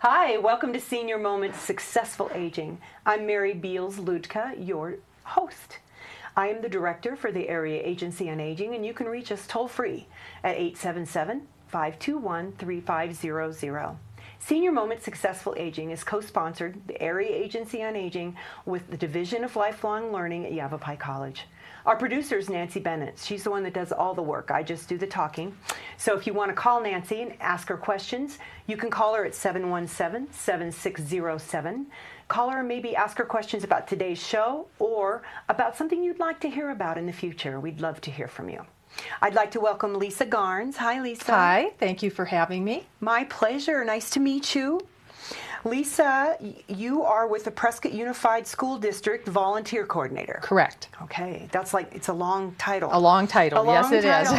Hi, welcome to Senior Moments Successful Aging. I'm Mary Beals-Luedtke, your host. I am the director for the Area Agency on Aging, and you can reach us toll-free at 877-521-3500. Senior Moments Successful Aging is co-sponsored, the Area Agency on Aging, with the Division of Lifelong Learning at Yavapai College. Our producer is Nancy Bennett. She's the one that does all the work. I just do the talking. So if you want to call Nancy and ask her questions, you can call her at 717-7607. Call her and maybe ask her questions about today's show or about something you'd like to hear about in the future. We'd love to hear from you. I'd like to welcome Lisa Garnes. Hi, Lisa. Hi, thank you for having me. My pleasure. Nice to meet you. Lisa, you are with the Prescott Unified School District Volunteer Coordinator. Correct. Okay, that's like, it's a long title. A long title, yes it is.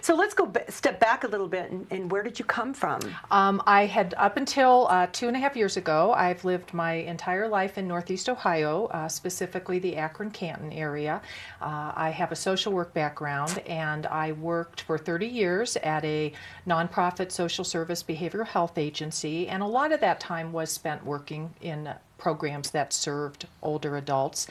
So let's go step back a little bit, and where did you come from? I had, up until 2.5 years ago, I've lived my entire life in Northeast Ohio, specifically the Akron-Canton area. I have a social work background, and I worked for 30 years at a nonprofit social service behavioral health agency, and a lot of that time was spent working in programs that served older adults.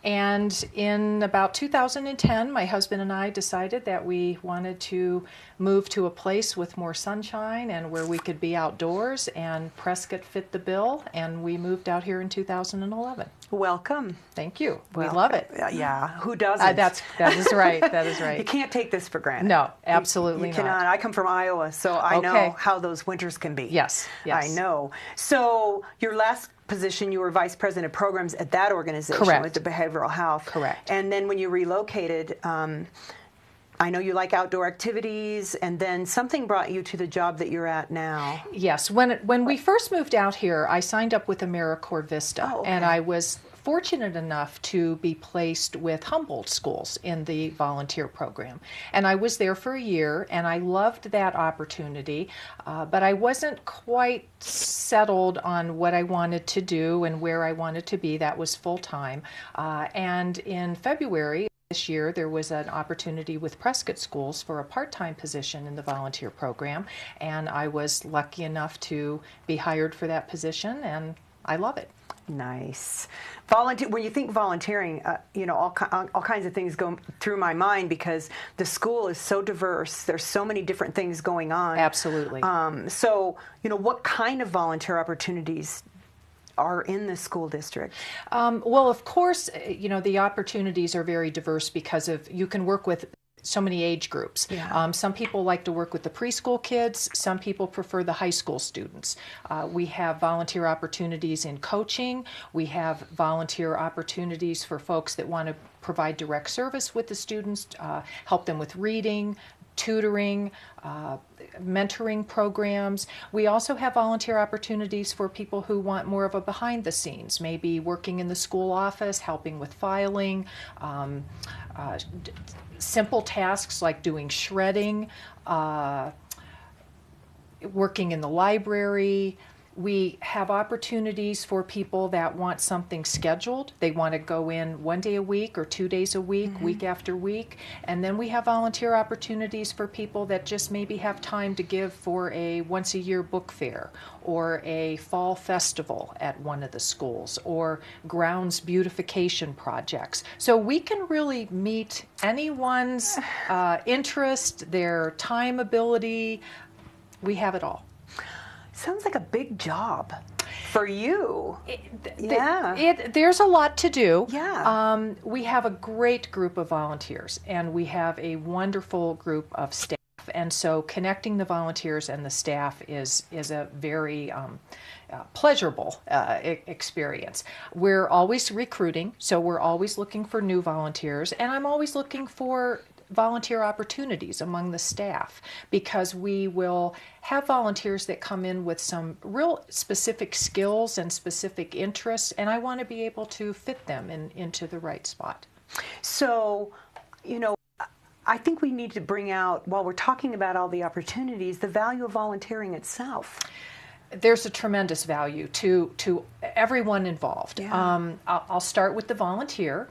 And in about 2010, my husband and I decided that we wanted to move to a place with more sunshine and where we could be outdoors, and Prescott fit the bill, and we moved out here in 2011. Welcome. Thank you. Welcome. We love it. Yeah, who doesn't? That is right. That is right. You can't take this for granted. No, absolutely you not. cannot. I come from Iowa, so I know how those winters can be. Yes, yes. I know. So your last position, you were vice president of programs at that organization. Correct. With the behavioral health. Correct. And then when you relocated, I know you like outdoor activities, and then something brought you to the job that you're at now. Yes. When we first moved out here, I signed up with AmeriCorps Vista, and I was fortunate enough to be placed with Humboldt schools in the volunteer program. And I was there for a year, and I loved that opportunity, but I wasn't quite settled on what I wanted to do and where I wanted to be. That was full-time. And in February this year, there was an opportunity with Prescott schools for a part-time position in the volunteer program, and I was lucky enough to be hired for that position, and I love it. Nice. Volunteer. When you think volunteering, you know, all kinds of things go through my mind because the school is so diverse. There's so many different things going on. Absolutely. So, you know, what kind of volunteer opportunities are in the school district? Well, of course, you know, the opportunities are very diverse because of you can work with so many age groups. Yeah. Some people like to work with the preschool kids. Some people prefer the high school students. We have volunteer opportunities in coaching. We have volunteer opportunities for folks that want to provide direct service with the students, help them with reading, tutoring, mentoring programs. We also have volunteer opportunities for people who want more of a behind the scenes, maybe working in the school office, helping with filing, simple tasks like doing shredding, working in the library. We have opportunities for people that want something scheduled. They want to go in 1 day a week or 2 days a week, week after week. And then we have volunteer opportunities for people that just maybe have time to give for a once-a-year book fair or a fall festival at one of the schools or grounds beautification projects. So we can really meet anyone's interest, their time ability. We have it all. Sounds like a big job for you. There's a lot to do. Yeah. We have a great group of volunteers, and we have a wonderful group of staff. And so connecting the volunteers and the staff is a very pleasurable experience. We're always recruiting, so we're always looking for new volunteers, and I'm always looking for volunteer opportunities among the staff because we will have volunteers that come in with some real specific skills and specific interests, and I want to be able to fit them into the right spot. So, you know, I think we need to bring out, while we're talking about all the opportunities, the value of volunteering itself. There's a tremendous value to everyone involved. Yeah. I'll start with the volunteer.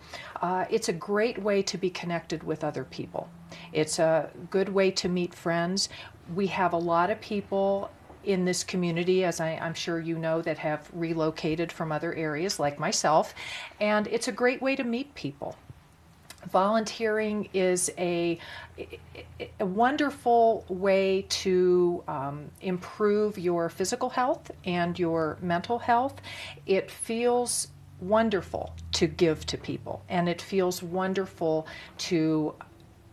It's a great way to be connected with other people. It's a good way to meet friends. We have a lot of people in this community, as I'm sure you know, that have relocated from other areas like myself, and it's a great way to meet people. Volunteering is a wonderful way to improve your physical health and your mental health. It feels wonderful to give to people, and it feels wonderful to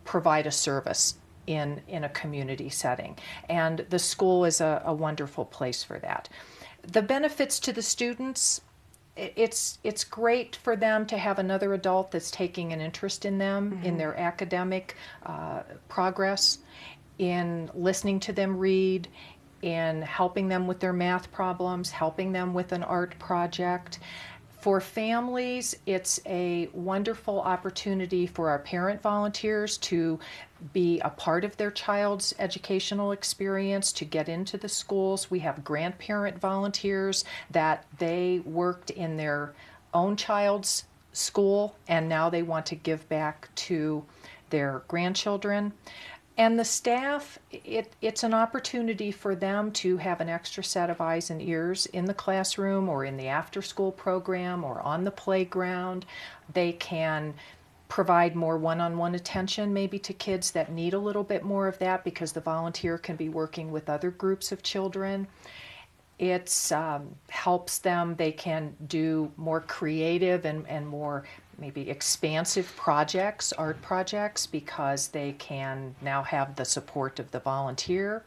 provide a service in a community setting. And the school is a wonderful place for that. The benefits to the students, it's great for them to have another adult that's taking an interest in them, in their academic progress, in listening to them read, in helping them with their math problems, helping them with an art project. For families, it's a wonderful opportunity for our parent volunteers to be a part of their child's educational experience, to get into the schools. We have grandparent volunteers that they worked in their own child's school, and now they want to give back to their grandchildren. And the staff, it's an opportunity for them to have an extra set of eyes and ears in the classroom or in the after-school program or on the playground. They can provide more one-on-one attention maybe to kids that need a little bit more of that, because the volunteer can be working with other groups of children. It helps them, they can do more creative and more maybe expansive projects, art projects, because they can now have the support of the volunteer.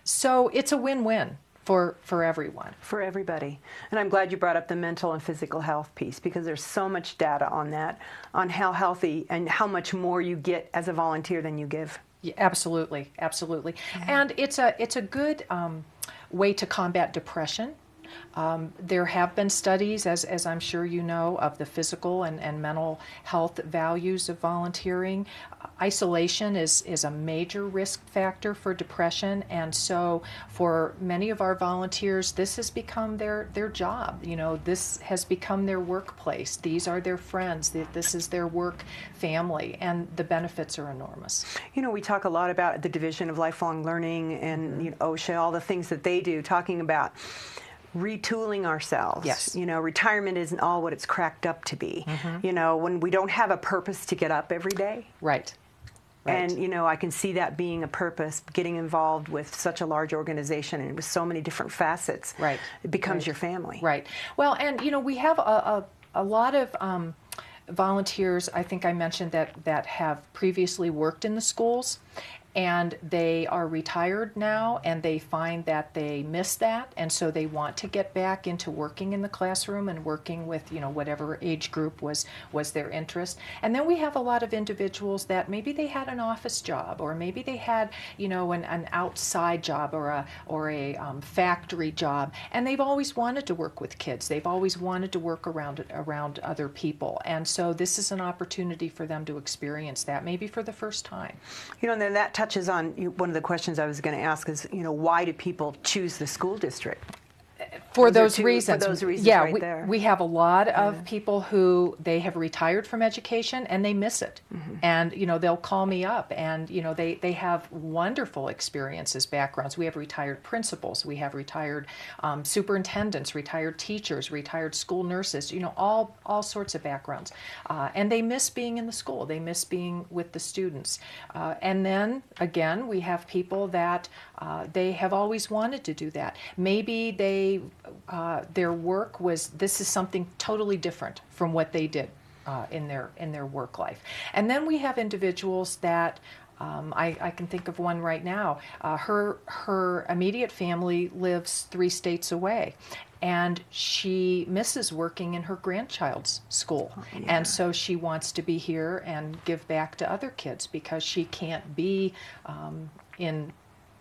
So it's a win-win for everyone. For everybody. And I'm glad you brought up the mental and physical health piece, because there's so much data on that, on how healthy and how much more you get as a volunteer than you give. Yeah, absolutely, absolutely. Yeah. And it's a good way to combat depression. There have been studies, as I'm sure you know, of the physical and mental health values of volunteering. Isolation is a major risk factor for depression, and so for many of our volunteers, this has become their job. You know, this has become their workplace. These are their friends. This is their work family, and the benefits are enormous. You know, we talk a lot about the Division of Lifelong Learning and you know, OSHA, all the things that they do, talking about retooling ourselves. Yes. You know, retirement isn't all what it's cracked up to be. You know, when we don't have a purpose to get up every day. Right. And, you know, I can see that being a purpose, getting involved with such a large organization and with so many different facets. Right. It becomes your family. Right. Well, and, you know, we have a lot of volunteers, I think I mentioned, that have previously worked in the schools, and they are retired now, and they find that they miss that, and so they want to get back into working in the classroom and working with, you know, whatever age group was their interest. And then we have a lot of individuals that maybe they had an office job, or maybe they had, you know, an outside job or a factory job, and they've always wanted to work with kids. They've always wanted to work around other people, and so this is an opportunity for them to experience that, maybe for the first time. You know, and then that touches on one of the questions I was going to ask is, you know, why do people choose the school district? For those reasons. For those reasons, yeah, right there. We have a lot of people who they have retired from education and they miss it. And, you know, they'll call me up and, you know, they have wonderful experiences, backgrounds. We have retired principals, we have retired superintendents, retired teachers, retired school nurses, you know, all sorts of backgrounds. And they miss being in the school. They miss being with the students. And then, again, we have people that they have always wanted to do that. Maybe their work was, this is something totally different from what they did in their work life. And then we have individuals that I can think of one right now. Her immediate family lives 3 states away, and she misses working in her grandchild's school. And so she wants to be here and give back to other kids because she can't be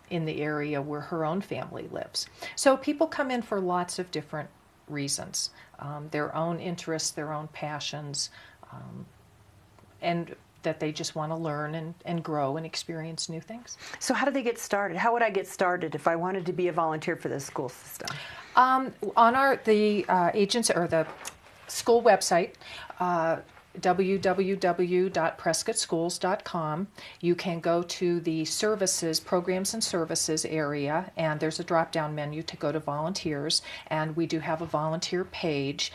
in the area where her own family lives. So people come in for lots of different reasons, their own interests, their own passions, and that they just want to learn and grow and experience new things. So how do they get started? How would I get started if I wanted to be a volunteer for the school system? On the agency or the school website, www.prescottschools.com. You can go to the services, programs and services area, and there's a drop-down menu to go to volunteers, and we do have a volunteer page.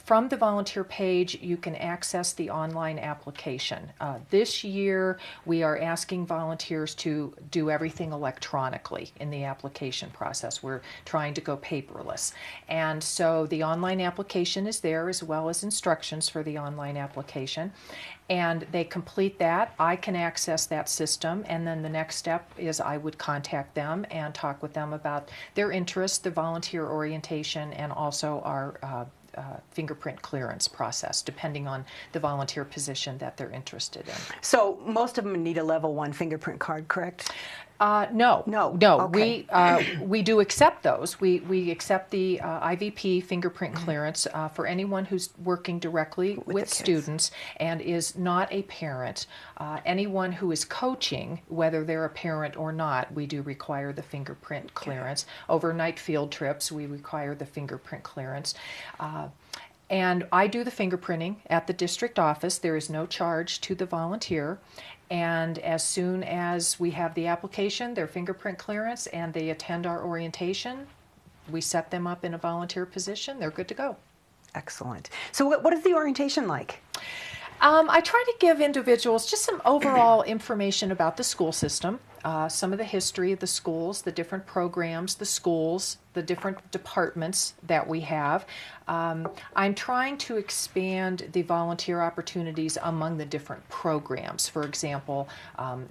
From the volunteer page, you can access the online application. This year, we are asking volunteers to do everything electronically in the application process. We're trying to go paperless. And so the online application is there, as well as instructions for the online application. And they complete that. I can access that system, and then the next step is I would contact them and talk with them about their interest, the volunteer orientation, and also our fingerprint clearance process, depending on the volunteer position that they're interested in. So most of them need a level 1 fingerprint card, correct? No. Okay. We do accept those. We accept the IVP fingerprint clearance for anyone who's working directly with students and is not a parent. Anyone who is coaching, whether they're a parent or not, we do require the fingerprint clearance. Overnight field trips, we require the fingerprint clearance. And I do the fingerprinting at the district office. There is no charge to the volunteer. And as soon as we have the application, their fingerprint clearance, and they attend our orientation, we set them up in a volunteer position. They're good to go. Excellent. So what is the orientation like? I try to give individuals just some overall information about the school system, some of the history of the schools, the different programs, the schools, the different departments that we have. I'm trying to expand the volunteer opportunities among the different programs. For example,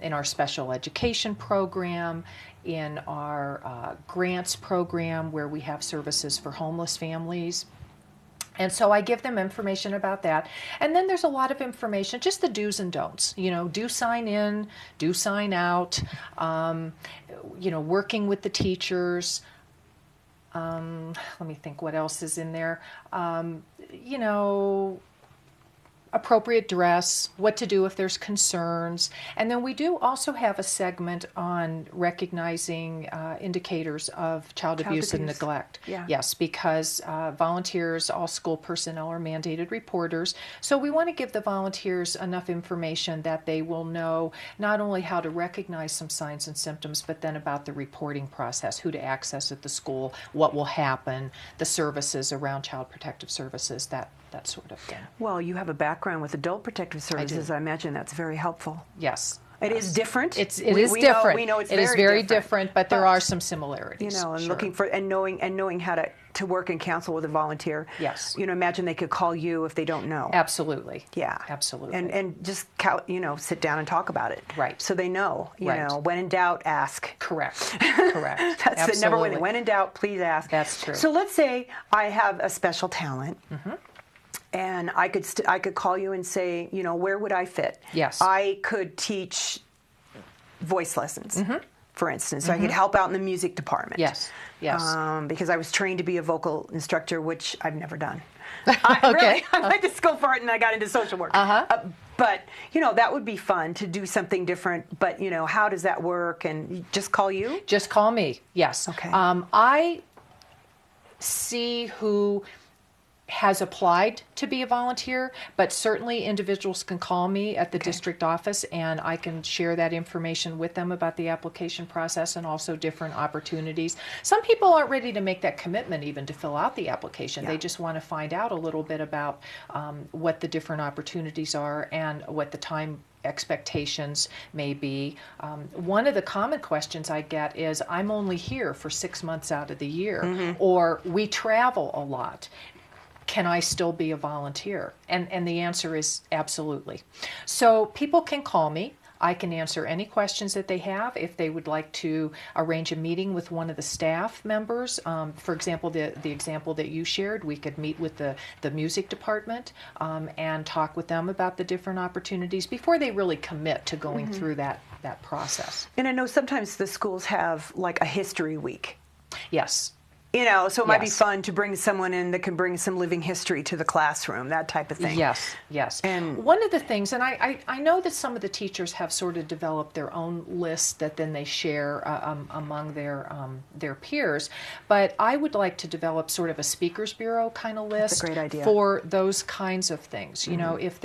in our special education program, in our grants program where we have services for homeless families. And so I give them information about that. And then there's a lot of information, just the do's and don'ts. You know, do sign in, do sign out, you know, working with the teachers. Let me think what else is in there. You know, appropriate dress, what to do if there's concerns. And then we do also have a segment on recognizing indicators of child abuse and neglect. Yeah. Yes, because volunteers, all school personnel are mandated reporters. So we want to give the volunteers enough information that they will know not only how to recognize some signs and symptoms, but then about the reporting process, who to access at the school, what will happen, the services around child protective services, that sort of thing. Well, you have a background with adult protective services. I imagine that's very helpful. Yes. It is different. It is different. We know it's very different, but there are some similarities. You know, and sure. looking for and knowing how to work and counsel with a volunteer. Yes. You know, imagine they could call you if they don't know. Absolutely. Yeah. Absolutely. And just you know, sit down and talk about it. Right. So they know. You right. know, when in doubt, ask. Correct. Correct. That's the number one. When in doubt, please ask. That's true. So let's say I have a special talent. Mm-hmm. And I could call you and say, you know, where would I fit? Yes. I could teach voice lessons, for instance. So I could Mm-hmm. help out in the music department. Yes. Yes. Because I was trained to be a vocal instructor, which I've never done. Okay. I went to school for it, and I got into social work. But you know, that would be fun to do something different. But you know, how does that work? And just call you? Just call me. Yes. Okay. I see who has applied to be a volunteer, but certainly individuals can call me at the district office, and I can share that information with them about the application process and also different opportunities. Some people aren't ready to make that commitment even to fill out the application. Yeah. They just want to find out a little bit about what the different opportunities are and what the time expectations may be. One of the common questions I get is, I'm only here for 6 months out of the year, or we travel a lot. Can I still be a volunteer? And the answer is absolutely. So people can call me. I can answer any questions that they have. If they would like to arrange a meeting with one of the staff members, for example, the example that you shared, we could meet with the music department and talk with them about the different opportunities before they really commit to going through that process. And I know sometimes the schools have like a history week. Yes. So it might be Yes. fun to bring someone in that can bring some living history to the classroom, that type of thing. Yes, yes. And one of the things, and I know that some of the teachers have sort of developed their own lists that then they share among their peers, but I would like to develop sort of a speakers bureau kind of list. That's a great idea. For those kinds of things. If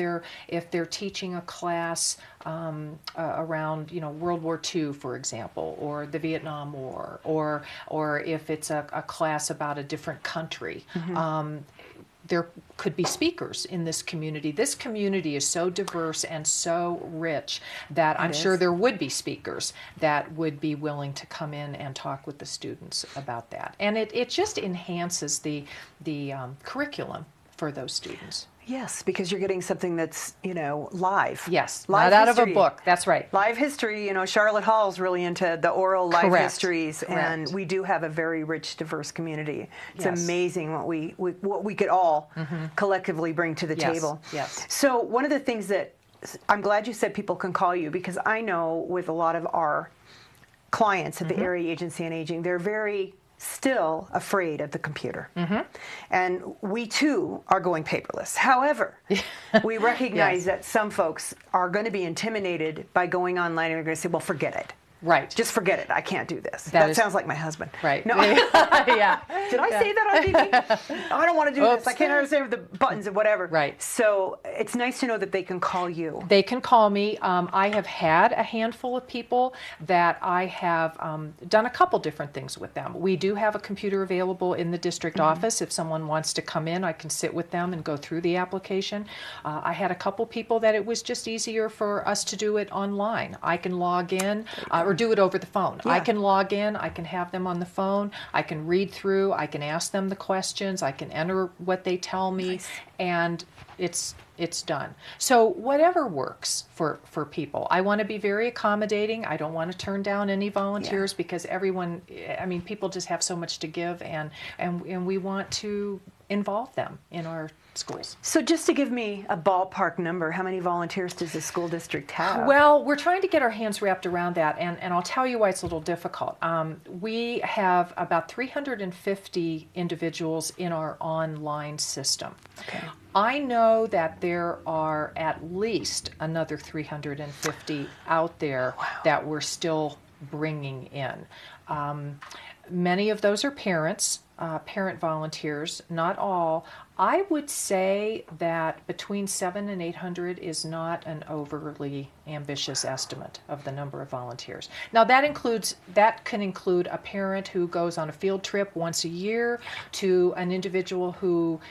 they're teaching a class around World War II, for example, or the Vietnam War, or if it's a class about a different country. There could be speakers in this community. This community is so diverse and so rich that I'm sure there would be speakers that would be willing to come in and talk with the students about that. And it just enhances the curriculum for those students. yes, because you're getting something that's, live. Yes, live not out history. of a book. That's right. Live history, Charlotte Hall's really into the oral live Correct. histories, and Correct. we do have a very rich, diverse community. It's Yes. amazing what we could all collectively bring to the Yes, table. yes. So one of the things that I'm glad you said people can call you, because I know with a lot of our clients at the Area Agency on Aging, they're very still afraid of the computer. And we too are going paperless. However, we recognize that some folks are going to be intimidated by going online, and they're going to say, well, forget it. Right. Just forget it. I can't do this. That That is- sounds like my husband. Right. No. Yeah. Did I say that on TV? I don't want to do Oops. this. I can't understand the buttons and whatever. Right. So it's nice to know that they can call you. They can call me. I have had a handful of people that I have done a couple different things with them. We do have a computer available in the district office. If someone wants to come in, I can sit with them and go through the application. I had a couple people that it was just easier for us to do it online. I can log in or do it over the phone. I Yeah. can log in, I can have them on the phone, I can read through, I can ask them the questions, I can enter what they tell me, Nice. and it's done. So whatever works for people. I want to be very accommodating. I don't want to turn down any volunteers because everyone, people just have so much to give, and we want to involve them in our schools. So just to give me a ballpark number, how many volunteers does the school district have? Well, we're trying to get our hands wrapped around that, and I'll tell you why it's a little difficult. We have about 350 individuals in our online system. Okay. I know that there are at least another 350 out there that we're still bringing in. Many of those are parents, parent volunteers, not all. I would say that between 700 and 800 is not an overly ambitious estimate of the number of volunteers. Now that can include a parent who goes on a field trip once a year to an individual who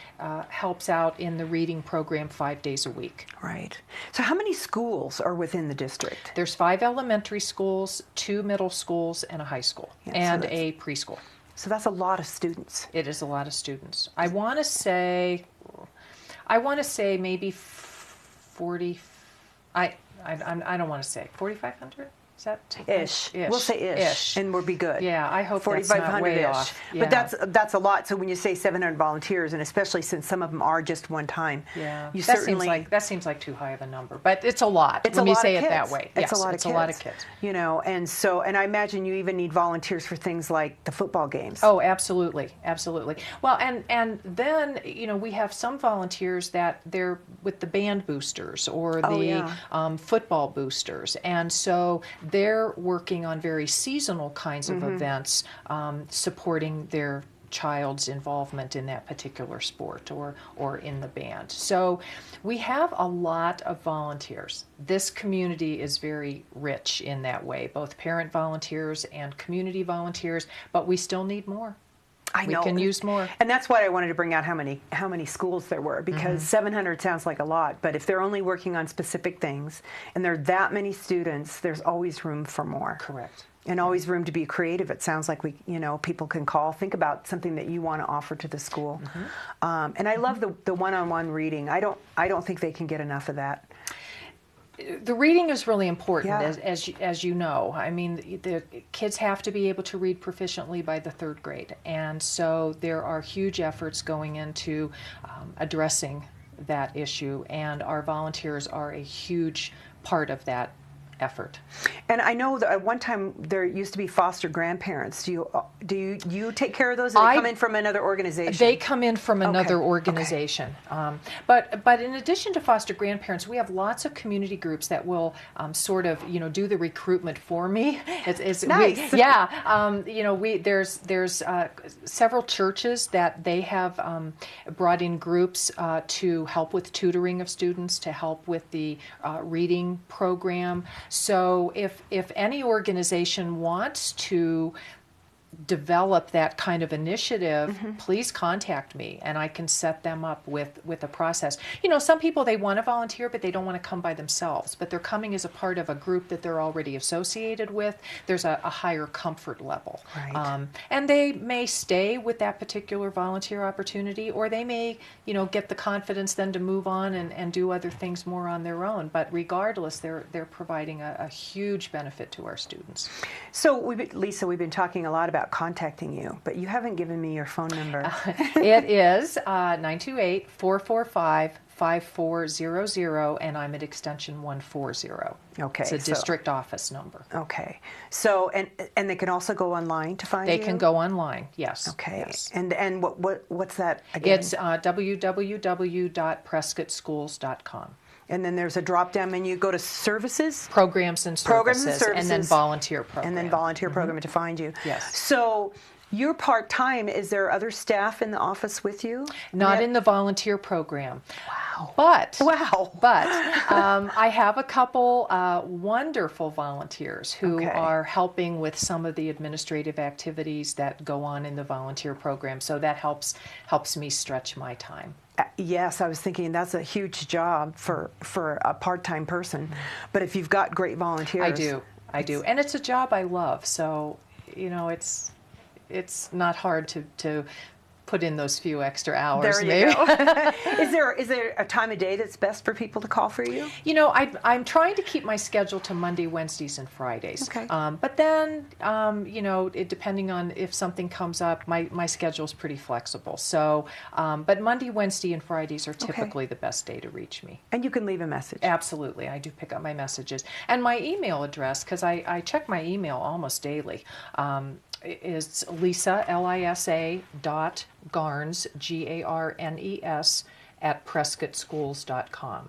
helps out in the reading program 5 days a week. Right. So how many schools are within the district? There's 5 elementary schools, 2 middle schools, and a high school, Yeah, so and that's- a preschool. So that's a lot of students. It is a lot of students. I want to say maybe 40. I don't want to say 4,500. Is that Ish. We'll say ish, and we'll be good. Yeah, I hope that's not way 4,500-ish. off. But Yeah. that's a lot. So when you say 700 volunteers, and especially since some of them are just one time, Yeah, you that certainly seems like too high of a number, but it's a lot. It's Let a me lot say of it kids. that way. It's Yes, a lot it's of a kids. lot of kids. And I imagine you even need volunteers for things like the football games. Oh, absolutely, absolutely. Well, and then we have some volunteers that they're with the band boosters or the football boosters, and so they're working on very seasonal kinds of events, supporting their child's involvement in that particular sport or in the band. So we have a lot of volunteers. This community is very rich in that way, both parent volunteers and community volunteers, but we still need more. I know. We can use more. And that's why I wanted to bring out how many schools there were, because 700 sounds like a lot, but if they're only working on specific things and there are that many students, there's always room for more. Correct. And always room to be creative. It sounds like people can call, think about something that you want to offer to the school. And I love the one-on-one reading. I don't think they can get enough of that. The reading is really important, Yeah. as you know. I mean, the kids have to be able to read proficiently by the 3rd grade, and so there are huge efforts going into addressing that issue, and our volunteers are a huge part of that effort. And I know that at one time there used to be foster grandparents. Do you take care of those? Or they come in from another organization? They come in from another organization. But in addition to foster grandparents, we have lots of community groups that will sort of do the recruitment for me. It's nice. There's several churches that they have brought in groups to help with tutoring of students, to help with the reading program. So if any organization wants to develop that kind of initiative, please contact me and I can set them up with a process. Some people, they want to volunteer, but they don't want to come by themselves, but they're coming as a part of a group that they're already associated with. There's a higher comfort level. Right. And they may stay with that particular volunteer opportunity, or they may, get the confidence then to move on and do other things more on their own. But regardless, they're providing a huge benefit to our students. So, Lisa, we've been talking a lot about contacting you, but you haven't given me your phone number. It is 928-445-5400, and I'm at extension 140. Okay. It's a district office number. Okay. So, and they can also go online to find you? They can go online, yes. Okay. Yes. And what's that again? It's www.prescottschools.com. And then there's a drop-down menu. Go to services? Programs and services. And then volunteer program. And then volunteer program to find you. Yes. So you're part-time. Is there other staff in the office with you? Not in the volunteer program. Wow. But I have a couple wonderful volunteers who are helping with some of the administrative activities that go on in the volunteer program. So that helps me stretch my time. Yes, I was thinking that's a huge job for a part-time person. But if you've got great volunteers. I do. And it's a job I love. So, it's not hard to put in those few extra hours. There you go. Is there a time of day that's best for people to call for you? I'm trying to keep my schedule to Monday, Wednesdays, and Fridays. Okay. But then, depending on if something comes up, my schedule's pretty flexible. So, but Monday, Wednesday, and Fridays are typically the best day to reach me. And you can leave a message. Absolutely. I do pick up my messages. And my email address, because I check my email almost daily, is Lisa, Lisa, Garnes, Garnes, at prescottschools.com.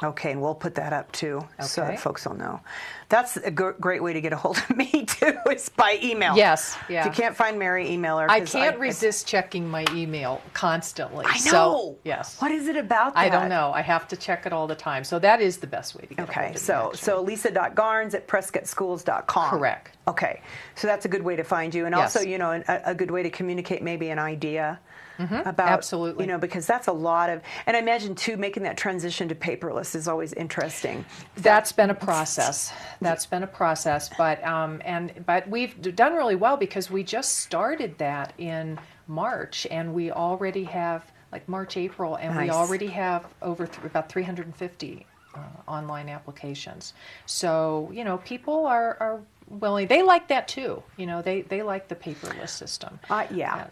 Okay, and we'll put that up too, so that Okay. folks will know. That's a great way to get a hold of me too, is by email. Yes, yeah. If you can't find Mary, email her. I can't resist checking my email constantly. I know. So, yes. What is it about that? I don't know. I have to check it all the time. So that is the best way to get a hold Okay, of me, so actually. lisa.garnes at prescottschools.com. Correct. Okay, so that's a good way to find you, and Yes. also, a good way to communicate maybe an idea about, absolutely. Because that's a lot of, and I imagine too, making that transition to paperless is always interesting. That's been a process. But we've done really well because we just started that in March, and we already have March, April, and we Nice. already have over about 350 online applications. So people are willing. They like that too. They like the paperless system. Yeah.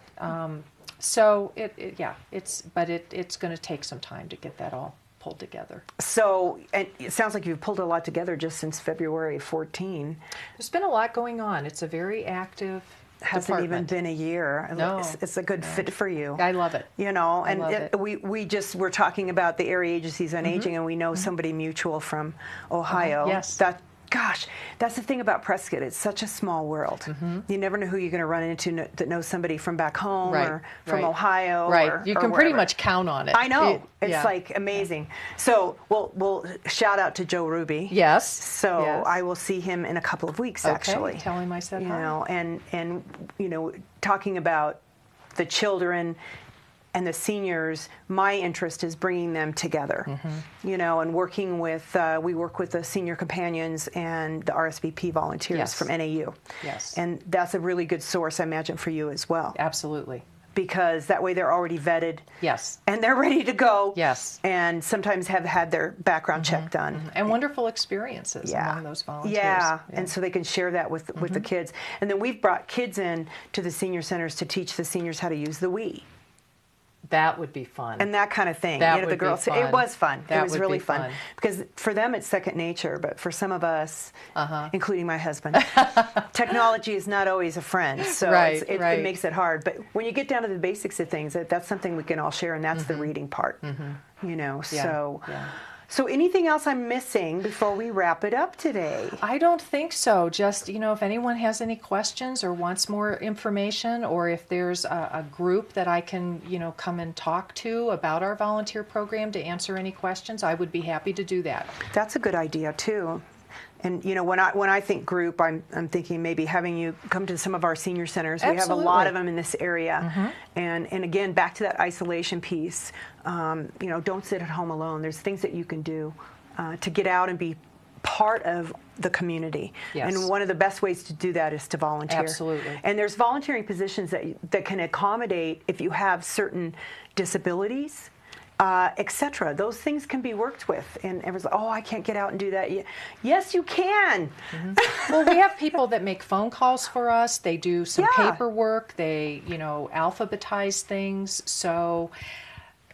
So it's going to take some time to get that all pulled together. So, and it sounds like you've pulled a lot together just since February 14. There's been a lot going on. It's a very active Hasn't department. even been a year. No. It's a good fit for you. I love it. And love it. we're talking about the area agencies on aging, and we know somebody mutual from Ohio. Yes. Gosh, that's the thing about Prescott. It's such a small world. You never know who you're going to run into that knows somebody from back home or from Ohio. Right. You can pretty wherever. much count on it. I know. It's yeah. Amazing. So we'll shout out to Joe Ruby. Yes. So yes. I will see him in a couple of weeks, Okay. actually. Tell him I said hi. And talking about the children and the seniors, my interest is bringing them together, and working with, we work with the senior companions and the RSVP volunteers Yes. from NAU. Yes. And that's a really good source, I imagine, for you as well. Absolutely. Because that way they're already vetted. Yes. And they're ready to go. Yes. And sometimes have had their background check done. And wonderful experiences among those volunteers. Yeah, and so they can share that with the kids. And then we've brought kids in to the senior centers to teach the seniors how to use the Wii. That would be fun. And that kind of thing. That You know, would the girls, be fun. it was fun. That It was would really be fun. fun. Because for them, it's second nature. But for some of us, including my husband, technology is not always a friend. So Right, it right. makes it hard. But when you get down to the basics of things, that's something we can all share. And that's the reading part. You know, Yeah, So anything else I'm missing before we wrap it up today? I don't think so. Just, you know, if anyone has any questions or wants more information, or if there's a group that I can, you know, come and talk to about our volunteer program to answer any questions, I would be happy to do that. That's a good idea too. And you know, when I think group, I'm thinking maybe having you come to some of our senior centers. We have a lot of them in this area. And again, back to that isolation piece. You know, don't sit at home alone. There's things that you can do to get out and be part of the community. Yes. And one of the best ways to do that is to volunteer. Absolutely. And there's volunteering positions that can accommodate if you have certain disabilities. Etc. Those things can be worked with, and everyone's like, "Oh, I can't get out and do that." Yes, you can. Well, we have people that make phone calls for us. They do some Yeah. paperwork. They, you know, alphabetize things. So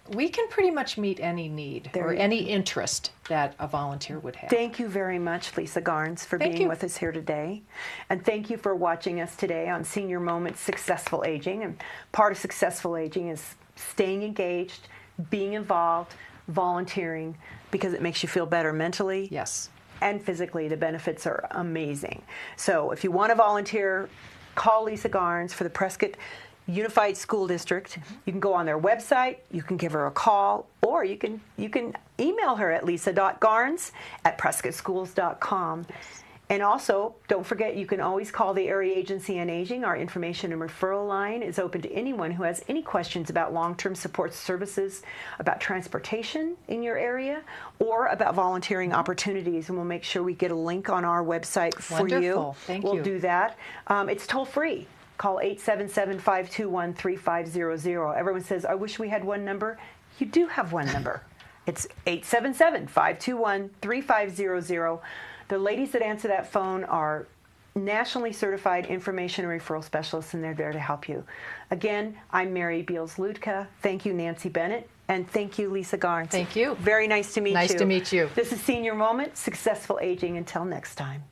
we can pretty much meet any need or any interest that a volunteer would have. Thank you very much, Lisa Garnes, for being with us here today. And thank you for watching us today on Senior Moments Successful Aging. And part of successful aging is staying engaged, being involved, volunteering, because it makes you feel better mentally. Yes. And physically. The benefits are amazing. So if you want to volunteer, call Lisa Garnes for the Prescott Unified School District. You can go on their website, you can give her a call, or you can email her at lisa.garnes@prescottschools.com. And also, don't forget, you can always call the Area Agency on Aging. Our information and referral line is open to anyone who has any questions about long-term support services, about transportation in your area, or about volunteering opportunities. And we'll make sure we get a link on our website for you. Wonderful. Thank you. We'll do that. It's toll-free. Call 877-521-3500. Everyone says, I wish we had one number. You do have one number. It's 877-521-3500. The ladies that answer that phone are nationally certified information and referral specialists, and they're there to help you. Again, I'm Mary Beals-Luedtke. Thank you, Nancy Bennett. And thank you, Lisa Garnes. Thank you. Very nice to meet you. Nice to meet you. This is Senior Moment, Successful Aging. Until next time.